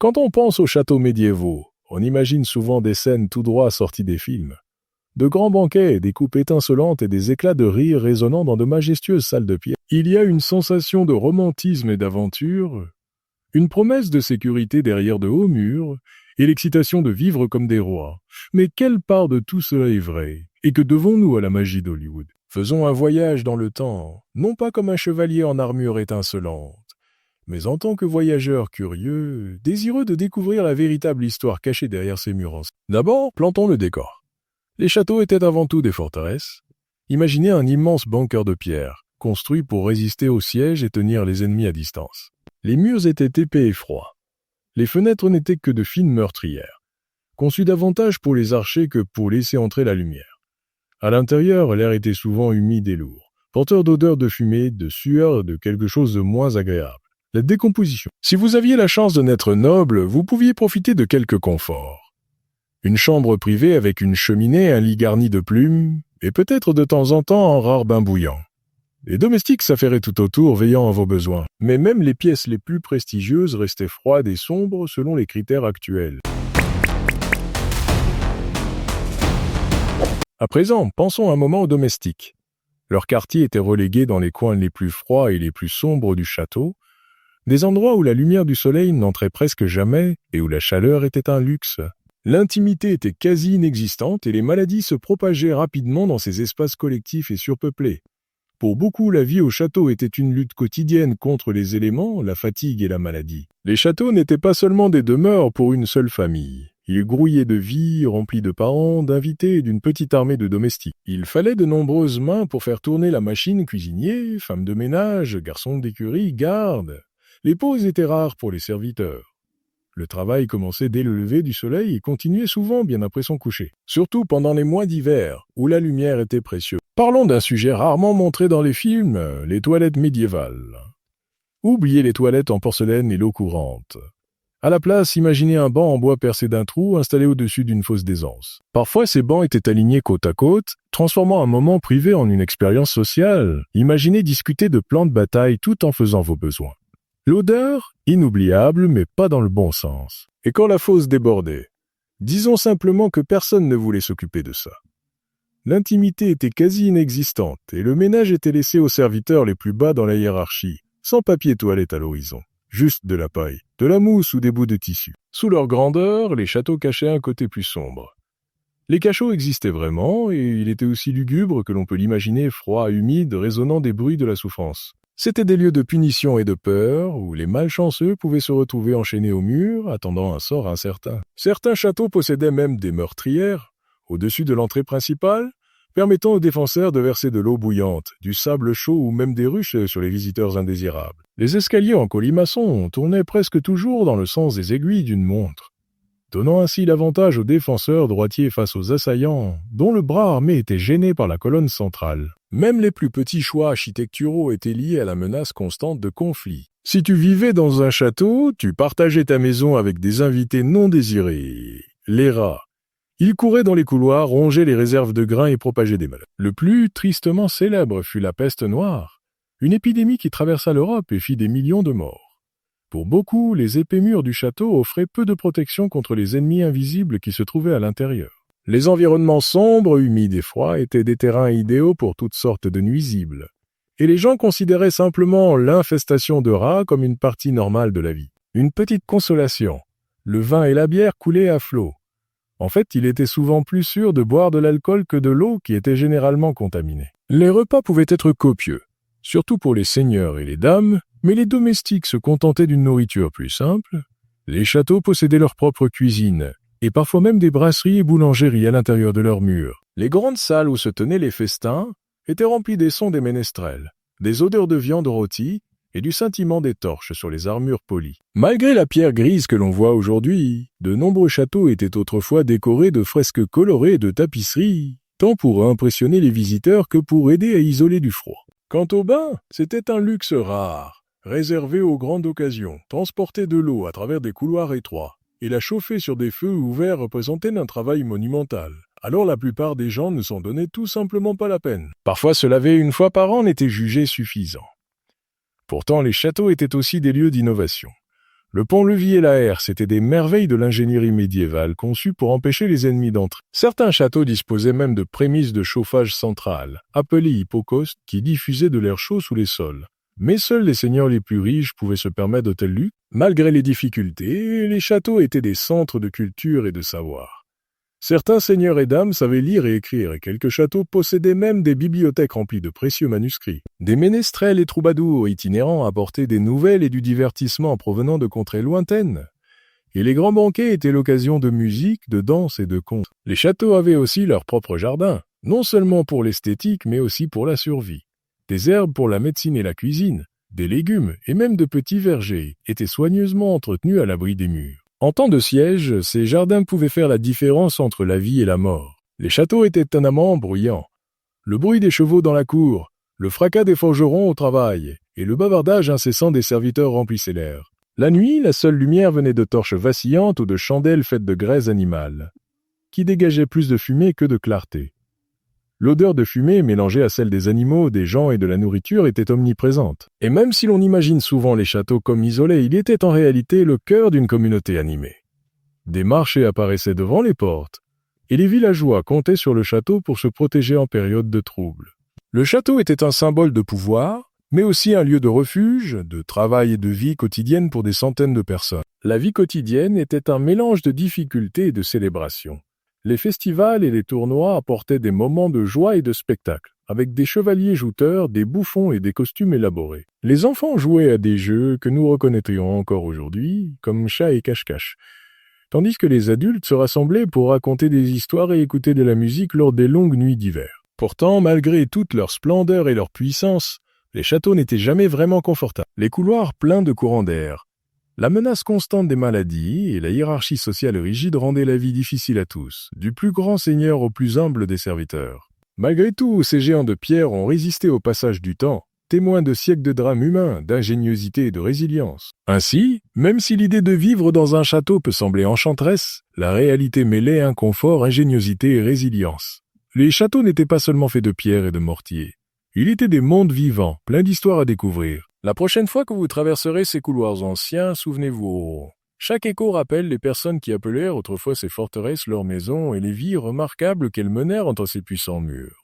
Quand on pense aux châteaux médiévaux, on imagine souvent des scènes tout droit sorties des films. De grands banquets, des coupes étincelantes et des éclats de rire résonnant dans de majestueuses salles de pierre. Il y a une sensation de romantisme et d'aventure, une promesse de sécurité derrière de hauts murs, et l'excitation de vivre comme des rois. Mais quelle part de tout cela est vraie? Et que devons-nous à la magie d'Hollywood? Faisons un voyage dans le temps, non pas comme un chevalier en armure étincelante, mais en tant que voyageur curieux, désireux de découvrir la véritable histoire cachée derrière ces murs anciens. D'abord, plantons le décor. Les châteaux étaient avant tout des forteresses. Imaginez un immense bunker de pierre, construit pour résister aux sièges et tenir les ennemis à distance. Les murs étaient épais et froids. Les fenêtres n'étaient que de fines meurtrières, conçues davantage pour les archers que pour laisser entrer la lumière. À l'intérieur, l'air était souvent humide et lourd, porteur d'odeurs de fumée, de sueur et de quelque chose de moins agréable. La décomposition. Si vous aviez la chance de naître noble, vous pouviez profiter de quelques conforts. Une chambre privée avec une cheminée, un lit garni de plumes, et peut-être de temps en temps un rare bain bouillant. Les domestiques s'affairaient tout autour, veillant à vos besoins. Mais même les pièces les plus prestigieuses restaient froides et sombres selon les critères actuels. À présent, pensons un moment aux domestiques. Leur quartier était relégué dans les coins les plus froids et les plus sombres du château, des endroits où la lumière du soleil n'entrait presque jamais et où la chaleur était un luxe. L'intimité était quasi inexistante et les maladies se propageaient rapidement dans ces espaces collectifs et surpeuplés. Pour beaucoup, la vie au château était une lutte quotidienne contre les éléments, la fatigue et la maladie. Les châteaux n'étaient pas seulement des demeures pour une seule famille. Ils grouillaient de vie, remplis de parents, d'invités et d'une petite armée de domestiques. Il fallait de nombreuses mains pour faire tourner la machine, cuisiniers, femmes de ménage, garçons d'écurie, gardes. Les pauses étaient rares pour les serviteurs. Le travail commençait dès le lever du soleil et continuait souvent bien après son coucher, surtout pendant les mois d'hiver, où la lumière était précieuse. Parlons d'un sujet rarement montré dans les films, les toilettes médiévales. Oubliez les toilettes en porcelaine et l'eau courante. À la place, imaginez un banc en bois percé d'un trou installé au-dessus d'une fosse d'aisance. Parfois, ces bancs étaient alignés côte à côte, transformant un moment privé en une expérience sociale. Imaginez discuter de plans de bataille tout en faisant vos besoins. L'odeur, inoubliable, mais pas dans le bon sens. Et quand la fosse débordait, disons simplement que personne ne voulait s'occuper de ça. L'intimité était quasi inexistante et le ménage était laissé aux serviteurs les plus bas dans la hiérarchie, sans papier toilette à l'horizon, juste de la paille, de la mousse ou des bouts de tissu. Sous leur grandeur, les châteaux cachaient un côté plus sombre. Les cachots existaient vraiment et il était aussi lugubre que l'on peut l'imaginer, froid, humide, résonnant des bruits de la souffrance. C'étaient des lieux de punition et de peur, où les malchanceux pouvaient se retrouver enchaînés au mur, attendant un sort incertain. Certains châteaux possédaient même des meurtrières, au-dessus de l'entrée principale, permettant aux défenseurs de verser de l'eau bouillante, du sable chaud ou même des ruches sur les visiteurs indésirables. Les escaliers en colimaçon tournaient presque toujours dans le sens des aiguilles d'une montre, donnant ainsi l'avantage aux défenseurs droitiers face aux assaillants, dont le bras armé était gêné par la colonne centrale. Même les plus petits choix architecturaux étaient liés à la menace constante de conflits. Si tu vivais dans un château, tu partageais ta maison avec des invités non désirés, les rats. Ils couraient dans les couloirs, rongeaient les réserves de grains et propageaient des maladies. Le plus tristement célèbre fut la peste noire, une épidémie qui traversa l'Europe et fit des millions de morts. Pour beaucoup, les épais murs du château offraient peu de protection contre les ennemis invisibles qui se trouvaient à l'intérieur. Les environnements sombres, humides et froids étaient des terrains idéaux pour toutes sortes de nuisibles, et les gens considéraient simplement l'infestation de rats comme une partie normale de la vie. Une petite consolation, le vin et la bière coulaient à flot. En fait, il était souvent plus sûr de boire de l'alcool que de l'eau qui était généralement contaminée. Les repas pouvaient être copieux, surtout pour les seigneurs et les dames, mais les domestiques se contentaient d'une nourriture plus simple. Les châteaux possédaient leur propre cuisine, et parfois même des brasseries et boulangeries à l'intérieur de leurs murs. Les grandes salles où se tenaient les festins étaient remplies des sons des ménestrels, des odeurs de viande rôtie et du scintillement des torches sur les armures polies. Malgré la pierre grise que l'on voit aujourd'hui, de nombreux châteaux étaient autrefois décorés de fresques colorées et de tapisseries, tant pour impressionner les visiteurs que pour aider à isoler du froid. Quant au bain, c'était un luxe rare, réservé aux grandes occasions. Transporter de l'eau à travers des couloirs étroits et la chauffer sur des feux ouverts représentait un travail monumental. Alors la plupart des gens ne s'en donnaient tout simplement pas la peine. Parfois se laver une fois par an n'était jugé suffisant. Pourtant, les châteaux étaient aussi des lieux d'innovation. Le pont-levis et la herse étaient des merveilles de l'ingénierie médiévale conçues pour empêcher les ennemis d'entrer. Certains châteaux disposaient même de prémices de chauffage central, appelées hypocaustes, qui diffusaient de l'air chaud sous les sols. Mais seuls les seigneurs les plus riches pouvaient se permettre de tels luxes. Malgré les difficultés, les châteaux étaient des centres de culture et de savoir. Certains seigneurs et dames savaient lire et écrire, et quelques châteaux possédaient même des bibliothèques remplies de précieux manuscrits. Des ménestrels et troubadours itinérants apportaient des nouvelles et du divertissement provenant de contrées lointaines. Et les grands banquets étaient l'occasion de musique, de danse et de contes. Les châteaux avaient aussi leur propre jardin, non seulement pour l'esthétique, mais aussi pour la survie. Des herbes pour la médecine et la cuisine, des légumes et même de petits vergers étaient soigneusement entretenus à l'abri des murs. En temps de siège, ces jardins pouvaient faire la différence entre la vie et la mort. Les châteaux étaient étonnamment bruyants. Le bruit des chevaux dans la cour, le fracas des forgerons au travail et le bavardage incessant des serviteurs remplissaient l'air. La nuit, la seule lumière venait de torches vacillantes ou de chandelles faites de graisse animale, qui dégageaient plus de fumée que de clarté. L'odeur de fumée, mélangée à celle des animaux, des gens et de la nourriture, était omniprésente. Et même si l'on imagine souvent les châteaux comme isolés, il était en réalité le cœur d'une communauté animée. Des marchés apparaissaient devant les portes, et les villageois comptaient sur le château pour se protéger en période de trouble. Le château était un symbole de pouvoir, mais aussi un lieu de refuge, de travail et de vie quotidienne pour des centaines de personnes. La vie quotidienne était un mélange de difficultés et de célébrations. Les festivals et les tournois apportaient des moments de joie et de spectacle, avec des chevaliers jouteurs, des bouffons et des costumes élaborés. Les enfants jouaient à des jeux que nous reconnaîtrions encore aujourd'hui, comme chat et cache-cache, tandis que les adultes se rassemblaient pour raconter des histoires et écouter de la musique lors des longues nuits d'hiver. Pourtant, malgré toute leur splendeur et leur puissance, les châteaux n'étaient jamais vraiment confortables. Les couloirs pleins de courants d'air, la menace constante des maladies et la hiérarchie sociale rigide rendaient la vie difficile à tous, du plus grand seigneur au plus humble des serviteurs. Malgré tout, ces géants de pierre ont résisté au passage du temps, témoins de siècles de drames humains, d'ingéniosité et de résilience. Ainsi, même si l'idée de vivre dans un château peut sembler enchanteresse, la réalité mêlait inconfort, ingéniosité et résilience. Les châteaux n'étaient pas seulement faits de pierre et de mortier. Il était des mondes vivants, pleins d'histoires à découvrir. La prochaine fois que vous traverserez ces couloirs anciens, souvenez-vous, chaque écho rappelle les personnes qui appelèrent autrefois ces forteresses leurs maisons et les vies remarquables qu'elles menèrent entre ces puissants murs.